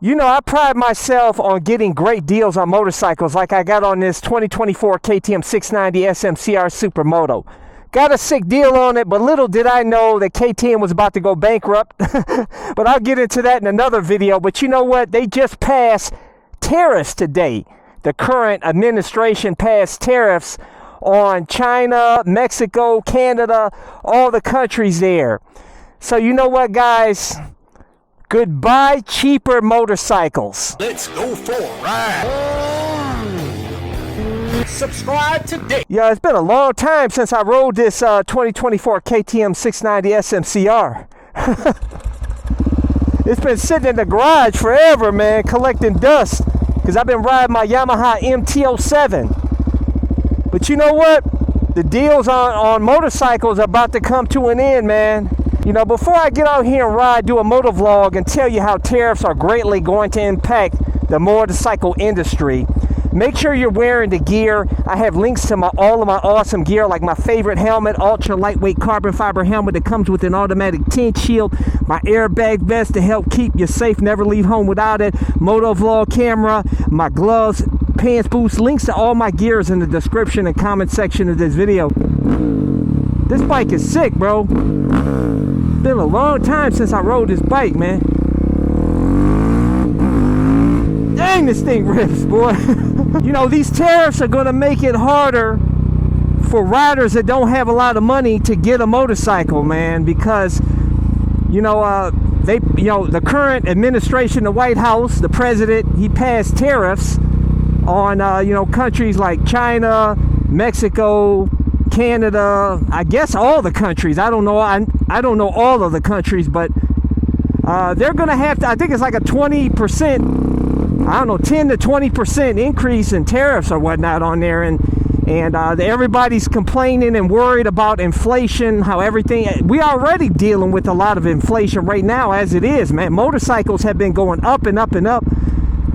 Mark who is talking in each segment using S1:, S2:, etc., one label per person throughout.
S1: You know, I pride myself on getting great deals on motorcycles like I got on this 2024 KTM 690 SMCR Supermoto. Got a sick deal on it, but little did I know that KTM was about to go bankrupt. But I'll get into that in another video. But you know what? They just passed tariffs today. The current administration passed tariffs on China, Mexico, Canada, all the countries there. So you know what, guys? Goodbye cheaper motorcycles.
S2: Let's go for a ride. Subscribe today.
S1: Yeah, it's been a long time since I rode this 2024 KTM 690 SMCR. It's been sitting in the garage forever, man, collecting dust. Because I've been riding my Yamaha MT-07. But you know what? The deals on motorcycles are about to come to an end, man. You know, before I get out here and ride, do a moto vlog and tell you how tariffs are greatly going to impact the motorcycle industry, make sure you're wearing the gear. I have links to all of my awesome gear, like my favorite helmet, ultra lightweight carbon fiber helmet that comes with an automatic tint shield, my airbag vest to help keep you safe, never leave home without it, moto vlog camera, my gloves, pants, boots. Links to all my gear is in the description and comment section of this video. This bike is sick, bro. Been a long time since I rode this bike, man. Dang, this thing rips, boy. You know, these tariffs are going to make it harder for riders that don't have a lot of money to get a motorcycle, man, because, you know, the current administration, the White House, the president, he passed tariffs on, countries like China, Mexico, Canada, I guess all the countries. I don't know. I don't know all of the countries, but they're going to have to, I think it's like a 20%, I don't know, 10 to 20% increase in tariffs or whatnot on there. And everybody's complaining and worried about inflation, how everything, we already dealing with a lot of inflation right now as it is, man. Motorcycles have been going up and up and up.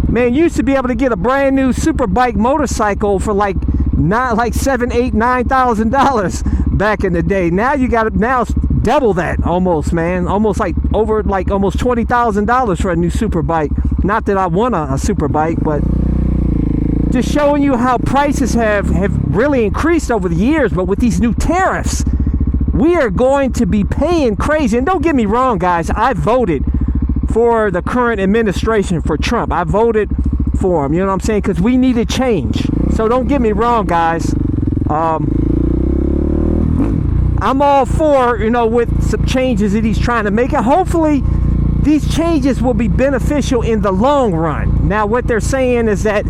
S1: Man, you used to be able to get a brand new super bike motorcycle for like $7,000, $8,000, $9,000 back in the day. Now you got now it's double that almost, man. Almost like over like almost $20,000 for a new super bike. Not that I want a super bike, but just showing you how prices have really increased over the years. But with these new tariffs, we are going to be paying crazy. And don't get me wrong, guys, I voted for the current administration, for Trump. I voted for him, you know what I'm saying? Because we needed change. So don't get me wrong, guys. I'm all for, with some changes that he's trying to make. And hopefully, these changes will be beneficial in the long run. Now, what they're saying is that,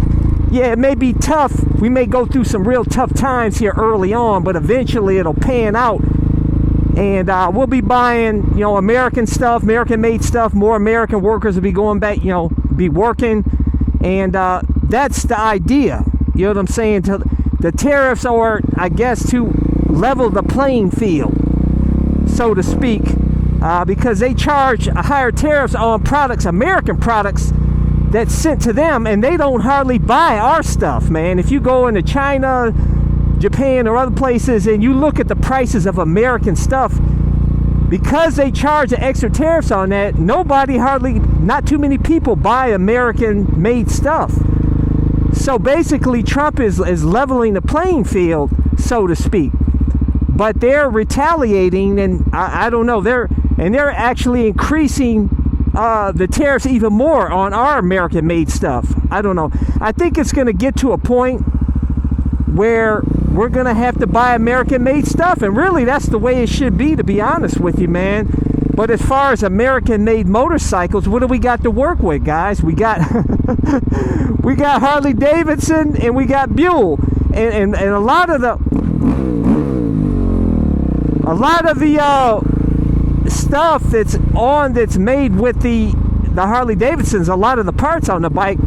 S1: yeah, it may be tough. We may go through some real tough times here early on, but eventually it'll pan out. And we'll be buying, American stuff, American-made stuff. More American workers will be going back, be working. And that's the idea. You know what I'm saying? The tariffs are, I guess, to level the playing field, so to speak, because they charge higher tariffs on products, American products, that's sent to them, and they don't hardly buy our stuff, man. If you go into China, Japan, or other places, and you look at the prices of American stuff, because they charge the extra tariffs on that, not too many people buy American-made stuff. So basically, Trump is leveling the playing field, so to speak. But they're retaliating, and I don't know. They're actually increasing the tariffs even more on our American-made stuff. I don't know. I think it's going to get to a point where we're going to have to buy American-made stuff, and really, that's the way it should be, to be honest with you, man. But as far as American-made motorcycles, what do we got to work with, guys? We got we got Harley Davidson and we got Buell, and a lot of the stuff that's made with the Harley Davidsons. A lot of the parts on the bike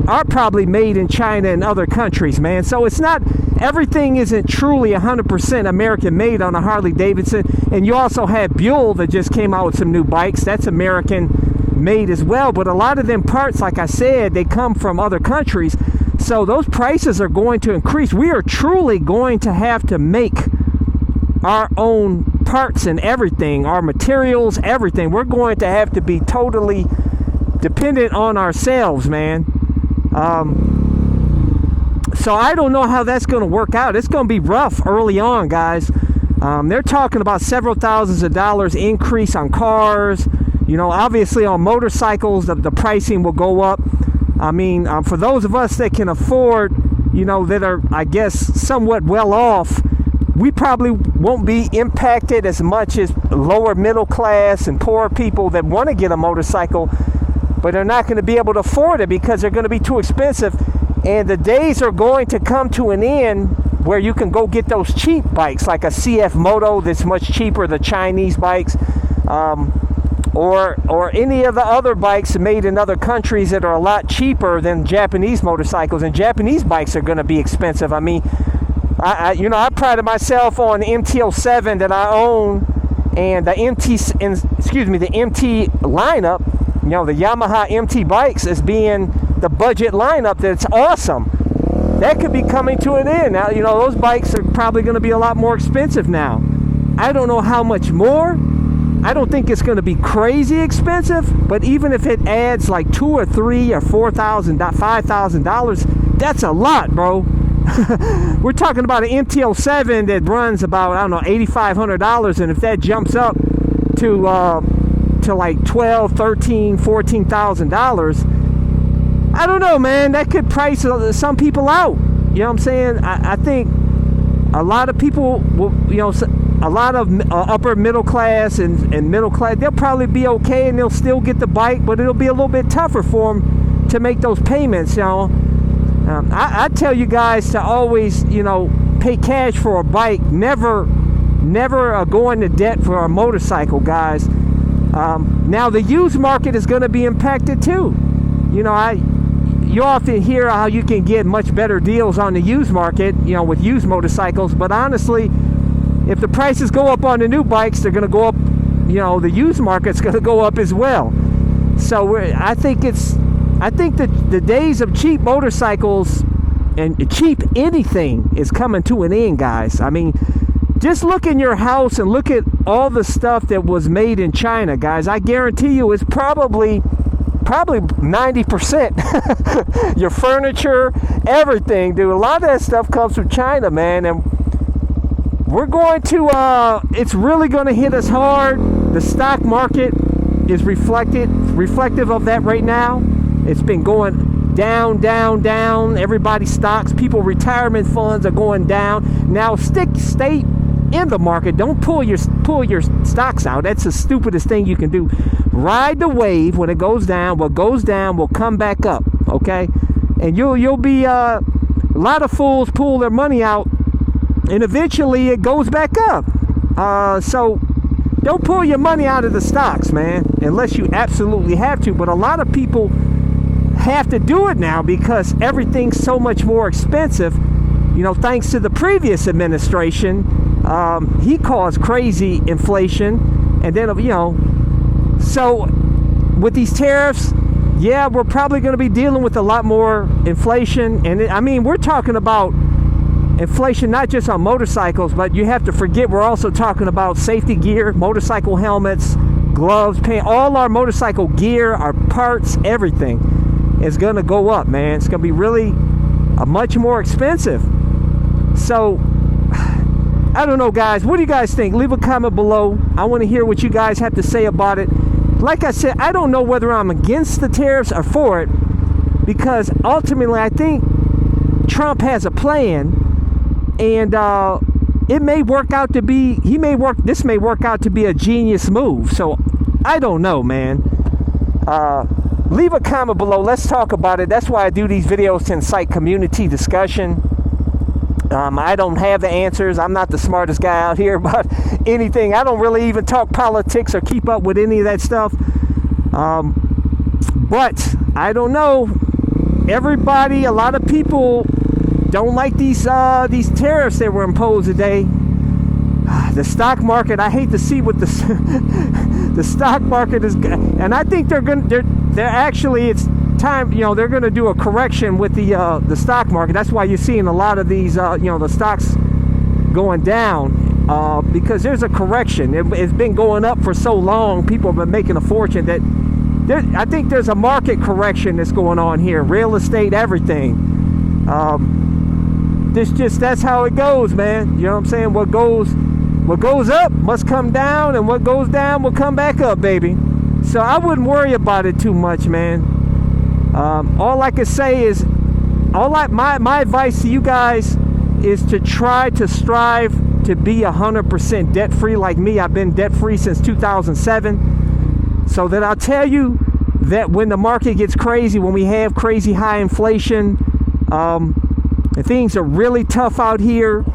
S1: are probably made in China and other countries, man. So it's not, everything isn't truly 100% American made on a Harley Davidson. And you also have Buell that just came out with some new bikes. That's American made as well. But a lot of them parts, like I said, they come from other countries. So those prices are going to increase. We are truly going to have to make our own parts and everything, our materials, everything. We're going to have to be totally dependent on ourselves, man. So I don't know how that's going to work out. It's going to be rough early on, guys. They're talking about several thousands of dollars increase on cars. You know, obviously on motorcycles, the pricing will go up. I mean, for those of us that can afford, you know, that are, I guess, somewhat well off, we probably won't be impacted as much as lower middle class and poor people that want to get a motorcycle, but they're not going to be able to afford it because they're going to be too expensive. And the days are going to come to an end where you can go get those cheap bikes, like a CF Moto that's much cheaper, the Chinese bikes, or any of the other bikes made in other countries that are a lot cheaper than Japanese motorcycles. And Japanese bikes are going to be expensive. I mean, I prided myself on the MT-07 that I own, and the MT lineup, you know, the Yamaha MT bikes as being the budget lineup that's awesome. That could be coming to an end. Now, you know, those bikes are probably going to be a lot more expensive now. I don't know how much more. I don't think it's going to be crazy expensive, but even if it adds like $2,000 or $3,000 or $4,000, $5,000, that's a lot, bro. We're talking about an MT-07 that runs about, I don't know, $8,500, and if that jumps up to like $12,000, $13,000, $14,000, I don't know, man. That could price some people out. You know what I'm saying? I think a lot of people will, you know, a lot of upper middle class and middle class, they'll probably be okay and they'll still get the bike, but it'll be a little bit tougher for them to make those payments, you know. I tell you guys to always, you know, pay cash for a bike. Never go into debt for a motorcycle, guys. Now, the used market is going to be impacted too. You know, you often hear how you can get much better deals on the used market, you know, with used motorcycles. But honestly, if the prices go up on the new bikes, they're going to go up, you know, the used market's going to go up as well. So I think that the days of cheap motorcycles and cheap anything is coming to an end, guys. I mean, just look in your house and look at all the stuff that was made in China, guys. I guarantee you it's probably 90%. Your furniture, everything, dude. A lot of that stuff comes from China, man. And we're going to, it's really going to hit us hard. The stock market is reflective of that right now. It's been going down, down, down. Everybody's stocks, people retirement funds are going down. Now stay in the market. Don't pull your stocks out. That's the stupidest thing you can do. Ride the wave. When it goes down, what goes down will come back up. Okay, and you'll be a lot of fools pull their money out, and eventually it goes back up. So don't pull your money out of the stocks, man, unless you absolutely have to. But a lot of people have to do it now because everything's so much more expensive. You know, thanks to the previous administration, he caused crazy inflation, and then, you know, so with these tariffs, yeah, we're probably going to be dealing with a lot more inflation. And I mean, we're talking about inflation not just on motorcycles, but you have to forget we're also talking about safety gear, motorcycle helmets, gloves, paint. All our motorcycle gear, our parts, everything is going to go up, man. It's going to be really much more expensive. So I don't know, guys. What do you guys think? Leave a comment below. I want to hear what you guys have to say about it. Like I said, I don't know whether I'm against the tariffs or for it, because ultimately I think Trump has a plan, and it may work out to be, this may work out to be a genius move. So I don't know, man. Leave a comment below. Let's talk about it. That's why I do these videos, to incite community discussion. I don't have the answers. I'm not the smartest guy out here about anything. I don't really even talk politics or keep up with any of that stuff. But I don't know. Everybody, a lot of people don't like these tariffs that were imposed today. The stock market, I hate to see what the stock market is, and I think they're actually, it's time, you know, they're going to do a correction with the stock market. That's why you're seeing a lot of these, you know, the stocks going down, because there's a correction. It's been going up for so long. People have been making a fortune that I think there's a market correction that's going on here. Real estate, everything. That's how it goes, man. You know what I'm saying? What goes up must come down, and what goes down will come back up, baby. So I wouldn't worry about it too much, man. All I can say is, my advice to you guys is to try to strive to be 100% debt free like me. I've been debt free since 2007. So that I'll tell you that when the market gets crazy, when we have crazy high inflation, and things are really tough out here,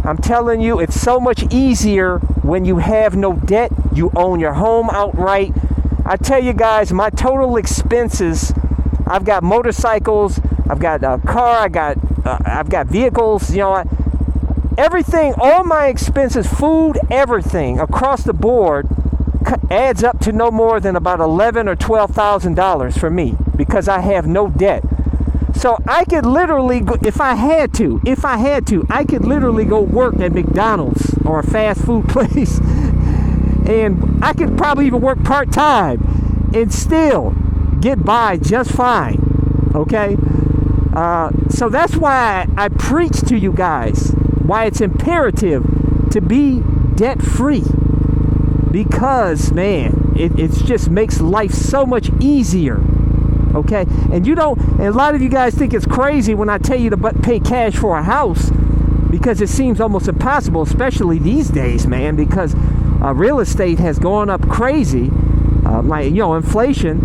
S1: I'm telling you, it's so much easier when you have no debt. You own your home outright. I tell you guys, my total expenses, I've got motorcycles, I've got a car, I've got vehicles, you know, everything, all my expenses, food, everything across the board adds up to no more than about $11,000 or $12,000 for me, because I have no debt. So I could literally go, if I had to, I could literally go work at McDonald's or a fast food place, and I could probably even work part-time and still get by just fine. Okay, so that's why I preach to you guys why it's imperative to be debt free, because man, it just makes life so much easier. Okay, and a lot of you guys think it's crazy when I tell you to pay cash for a house, because it seems almost impossible, especially these days, man, because real estate has gone up crazy, like, you know, inflation.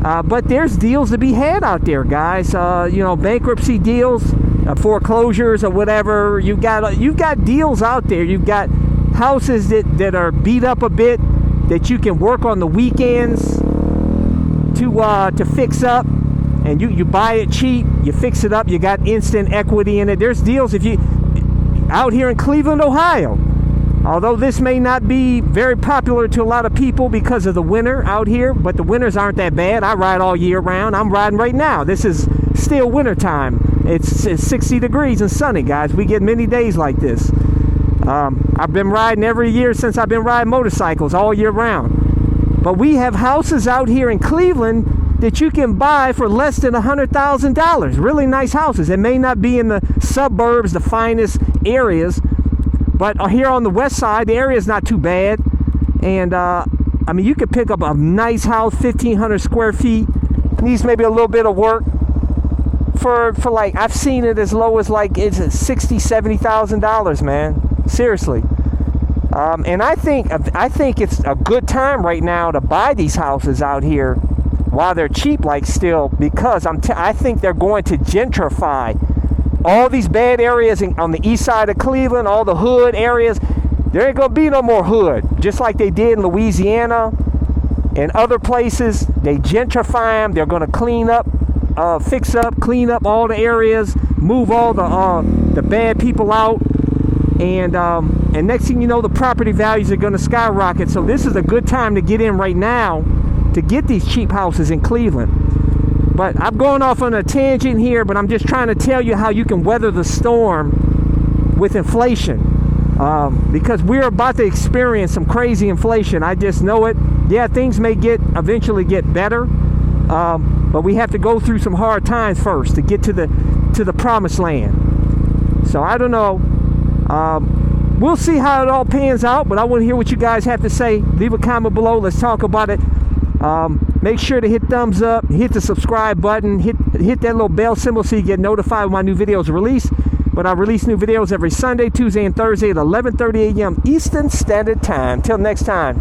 S1: But there's deals to be had out there, guys. You know, bankruptcy deals, foreclosures or whatever. You've got deals out there. You've got houses that are beat up a bit that you can work on the weekends to fix up, and you buy it cheap, you fix it up, you got instant equity in it. There's deals out here in Cleveland, Ohio. Although this may not be very popular to a lot of people because of the winter out here, but the winters aren't that bad. I ride all year round. I'm riding right now. This is still winter time. It's 60 degrees and sunny, guys. We get many days like this. I've been riding every year since I've been riding motorcycles all year round. But we have houses out here in Cleveland that you can buy for less than $100,000. Really nice houses. It may not be in the suburbs, the finest areas, but here on the west side, the area is not too bad. And I mean, you could pick up a nice house, 1,500 square feet. Needs maybe a little bit of work. For like, I've seen it as low as like it's $60,000, $70,000, man. Seriously. And I think it's a good time right now to buy these houses out here while they're cheap, like still, because I think they're going to gentrify all these bad areas on the east side of Cleveland, all the hood areas. There ain't gonna be no more hood, just like they did in Louisiana and other places. They gentrify them. They're gonna clean up, clean up all the areas, move all the bad people out, and next thing you know, the property values are gonna skyrocket. So this is a good time to get in right now to get these cheap houses in Cleveland. But I'm going off on a tangent here, but I'm just trying to tell you how you can weather the storm with inflation. Because we're about to experience some crazy inflation. I just know it. Yeah, things may eventually get better, but we have to go through some hard times first to get to the promised land. So I don't know. We'll see how it all pans out, but I want to hear what you guys have to say. Leave a comment below. Let's talk about it. Make sure to hit thumbs up, hit the subscribe button, hit that little bell symbol so you get notified when my new videos are released. But I release new videos every Sunday, Tuesday, and Thursday at 11:30 a.m. Eastern Standard Time. Till next time.